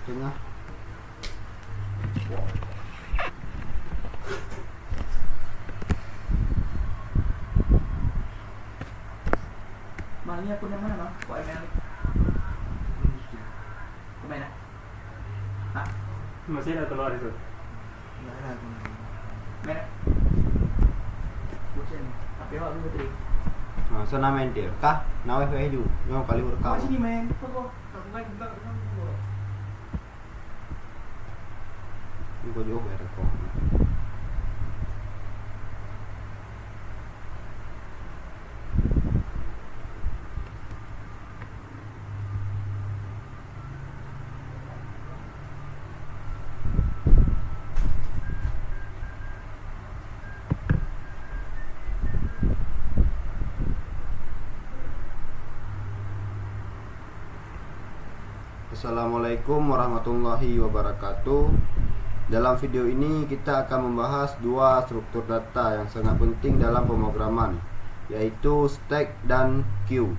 tengah. Malnya aku yang mana bang? Kok ML? Kemana? Hah? Masih ada keluar itu. Nggak ada aku. Mana? Bosan. Tapi awak dulu tadi. Nah, sana main dia. Kah? Nawe ju. Yang kali Kau berkau. sini main. Kau main enggak? Kau juga berkau. Assalamualaikum warahmatullahi wabarakatuh. Dalam video ini kita akan membahas dua struktur data yang sangat penting dalam pemrograman, yaitu stack dan queue.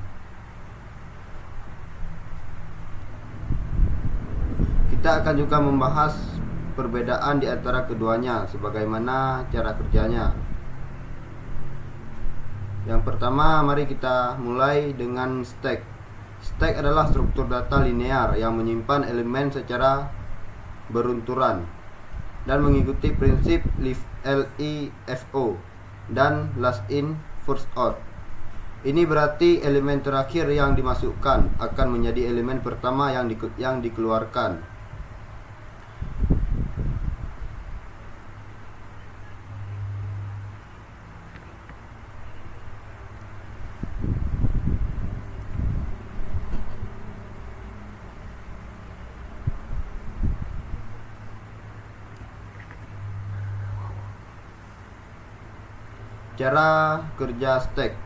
Kita akan juga membahas perbedaan di antara keduanya, sebagaimana cara kerjanya. Yang pertama, mari kita mulai dengan stack. Stack adalah struktur data linear yang menyimpan elemen secara berunturan dan mengikuti prinsip LIFO dan last in first out. Ini berarti elemen terakhir yang dimasukkan akan menjadi elemen pertama yang dikeluarkan. Cara kerja stack.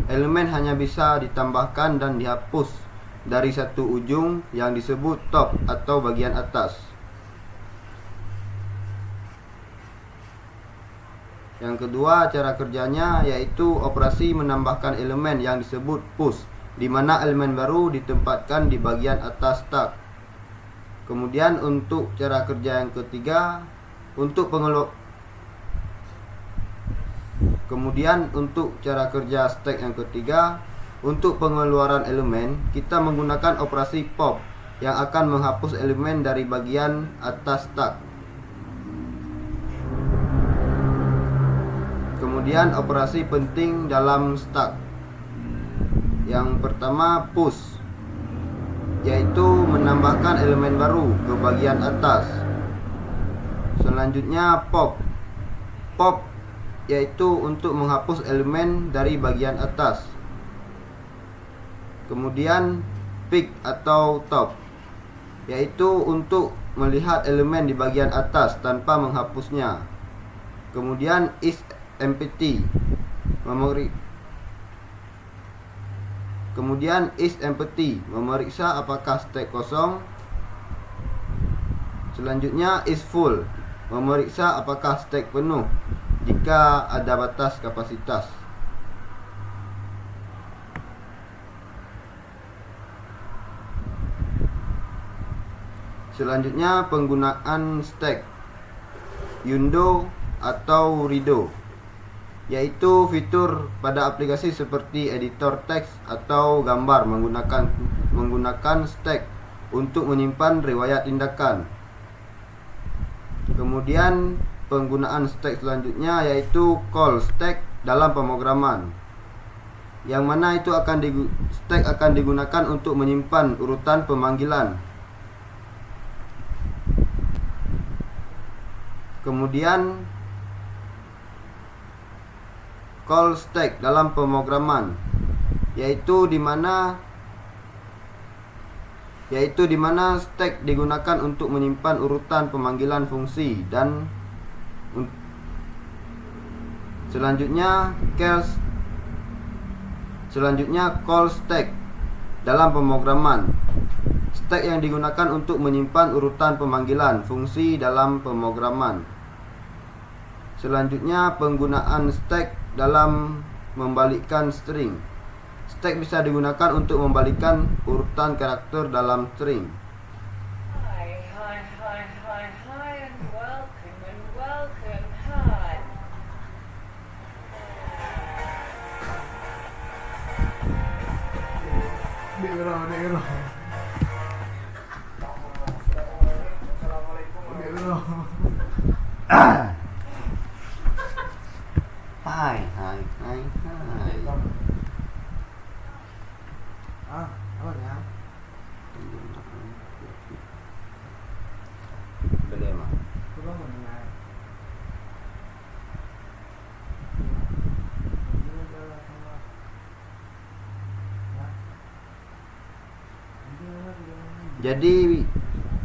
Elemen hanya bisa ditambahkan dan dihapus dari satu ujung yang disebut top atau bagian atas. Yang kedua, cara kerjanya yaitu operasi menambahkan elemen yang disebut push, di mana elemen baru ditempatkan di bagian atas stack. Kemudian untuk cara kerja yang ketiga, untuk cara kerja stack yang ketiga, untuk pengeluaran elemen, kita menggunakan operasi pop yang akan menghapus elemen dari bagian atas stack. Kemudian operasi penting dalam stack. Yang pertama, push, yaitu menambahkan elemen baru ke bagian atas. Selanjutnya pop. Pop yaitu untuk menghapus elemen dari bagian atas. Kemudian pick atau top, yaitu untuk melihat elemen di bagian atas tanpa menghapusnya. Kemudian is empty, memeriksa apakah stack kosong. Selanjutnya is full, memeriksa apakah stack penuh jika ada batas kapasitas. Selanjutnya penggunaan stack undo atau redo, yaitu fitur pada aplikasi seperti editor teks atau gambar menggunakan stack untuk menyimpan riwayat tindakan. Kemudian penggunaan stack selanjutnya yaitu call stack dalam pemrograman, yang mana itu stack akan digunakan untuk menyimpan urutan pemanggilan. Kemudian call stack dalam pemrograman yaitu di mana stack digunakan untuk menyimpan urutan pemanggilan fungsi. Dan selanjutnya call stack dalam pemrograman, stack yang digunakan untuk menyimpan urutan pemanggilan fungsi dalam pemrograman. Selanjutnya penggunaan stack dalam membalikkan string. Stack bisa digunakan untuk membalikkan urutan karakter dalam string. Hai. Ah, apa ya? Belema. Belum mendengar. Jadi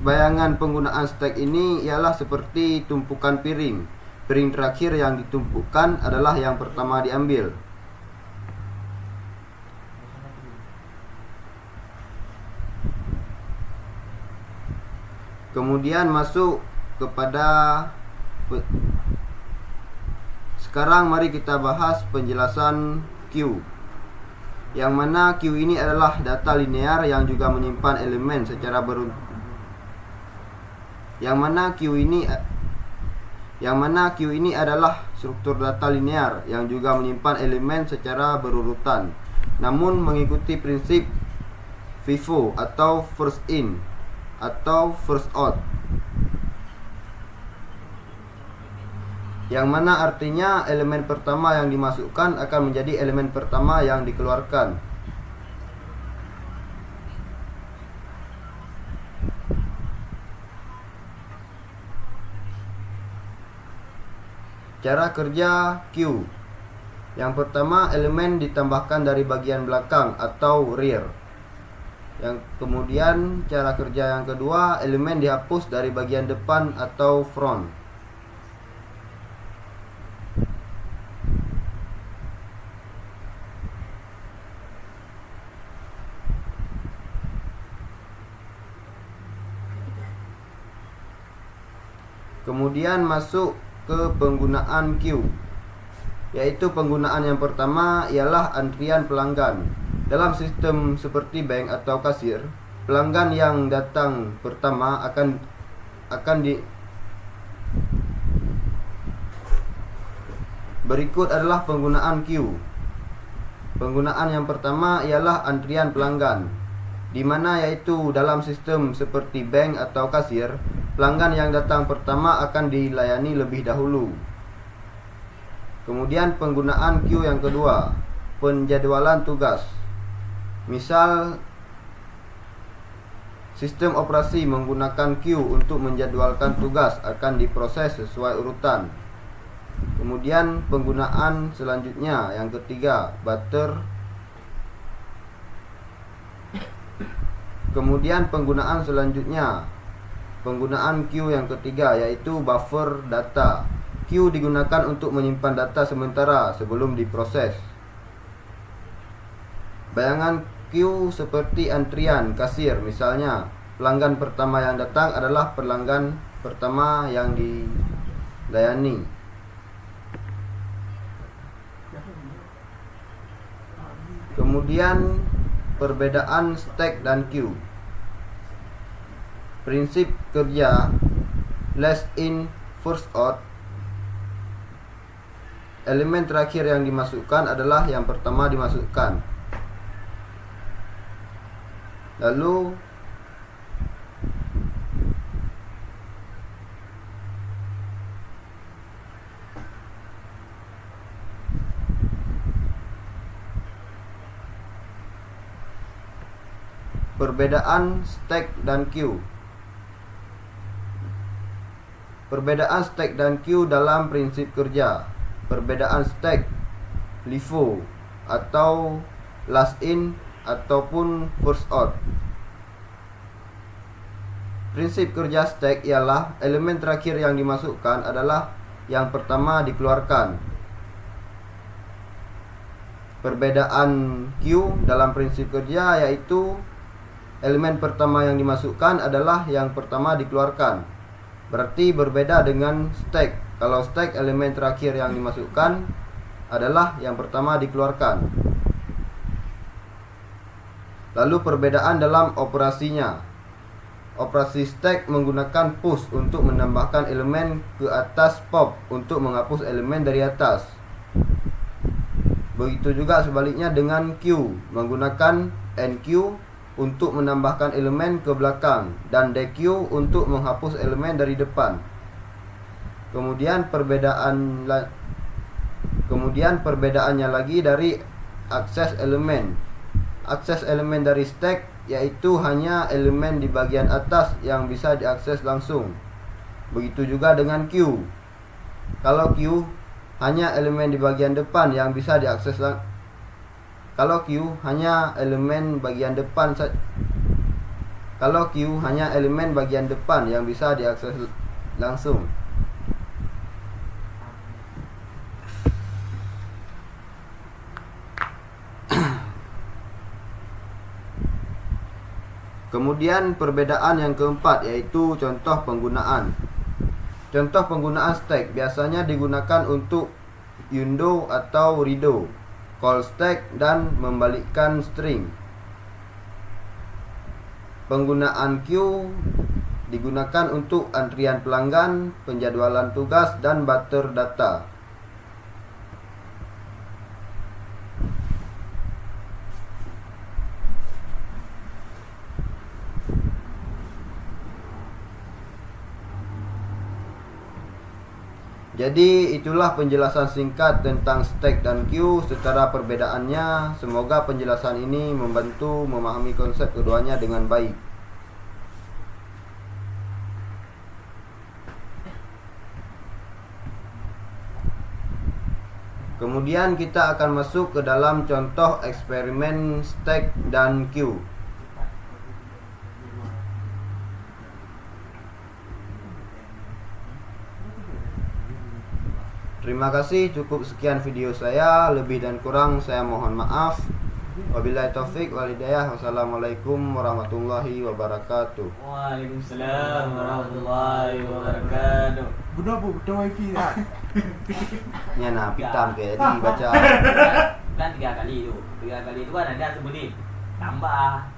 bayangan penggunaan stack ini ialah seperti tumpukan piring. Piring terakhir yang ditumpukkan adalah yang pertama diambil. Kemudian masuk kepada sekarang mari kita bahas penjelasan queue. Yang mana queue ini adalah data linear yang juga menyimpan elemen secara beruntun. Yang mana queue ini adalah struktur data linear yang juga menyimpan elemen secara berurutan, namun mengikuti prinsip FIFO atau first in atau first out, yang mana artinya elemen pertama yang dimasukkan akan menjadi elemen pertama yang dikeluarkan. Cara kerja queue. Yang pertama, elemen ditambahkan dari bagian belakang atau rear. Yang kemudian cara kerja yang kedua, elemen dihapus dari bagian depan atau front. Kemudian masuk ke penggunaan queue, yaitu penggunaan yang pertama ialah antrian pelanggan. Dalam sistem seperti bank atau kasir, pelanggan yang datang pertama akan berikut adalah penggunaan queue. Penggunaan yang pertama ialah antrian pelanggan, di mana yaitu dalam sistem seperti bank atau kasir, pelanggan yang datang pertama akan dilayani lebih dahulu. Kemudian penggunaan queue yang kedua, penjadwalan tugas. Misal sistem operasi menggunakan queue untuk menjadwalkan tugas akan diproses sesuai urutan. Kemudian penggunaan selanjutnya yang ketiga, butter. Kemudian penggunaan selanjutnya, penggunaan queue yang ketiga yaitu buffer data. Queue digunakan untuk menyimpan data sementara sebelum diproses. Bayangan queue seperti antrian kasir, misalnya pelanggan pertama yang datang adalah pelanggan pertama yang dilayani. Kemudian perbedaan stack dan queue. Prinsip kerja last in first out. Elemen terakhir yang dimasukkan adalah yang pertama dimasukkan. Lalu perbedaan stack dan queue. Perbedaan stack dan queue dalam prinsip kerja. Perbedaan stack LIFO atau last in ataupun first out. Prinsip kerja stack ialah elemen terakhir yang dimasukkan adalah yang pertama dikeluarkan. Perbedaan queue dalam prinsip kerja yaitu elemen pertama yang dimasukkan adalah yang pertama dikeluarkan. Berarti berbeda dengan stack. Kalau stack, elemen terakhir yang dimasukkan adalah yang pertama dikeluarkan. Lalu perbedaan dalam operasinya. Operasi stack menggunakan push untuk menambahkan elemen ke atas, pop untuk menghapus elemen dari atas. Begitu juga sebaliknya dengan queue, menggunakan NQ untuk menambahkan elemen ke belakang dan DQ untuk menghapus elemen dari depan. Kemudian perbedaannya lagi dari akses elemen. Akses elemen dari stack yaitu hanya elemen di bagian atas yang bisa diakses langsung. Begitu juga dengan Q. Kalau Q hanya elemen di bagian depan yang bisa diakses Kalau Q hanya elemen bagian depan yang bisa diakses langsung. Kemudian perbedaan yang keempat yaitu contoh penggunaan. Contoh penggunaan stack biasanya digunakan untuk undo atau redo, call stack, dan membalikkan string. Penggunaan queue digunakan untuk antrian pelanggan, penjadwalan tugas, dan butter data. Jadi itulah penjelasan singkat tentang stack dan queue secara perbedaannya. Semoga penjelasan ini membantu memahami konsep keduanya dengan baik. Kemudian kita akan masuk ke dalam contoh eksperimen stack dan queue. Terima kasih, cukup sekian video saya. Lebih dan kurang saya mohon maaf. Wabillahi taufik wal hidayah. Wassalamualaikum warahmatullahi wabarakatuh. Waalaikumsalam warahmatullahi wabarakatuh. Budak bu, budak wifi dah. Nya nah pitam ke jadi baca. Kan 3 kali itu. 3 kali itu kan ada sebutin tambah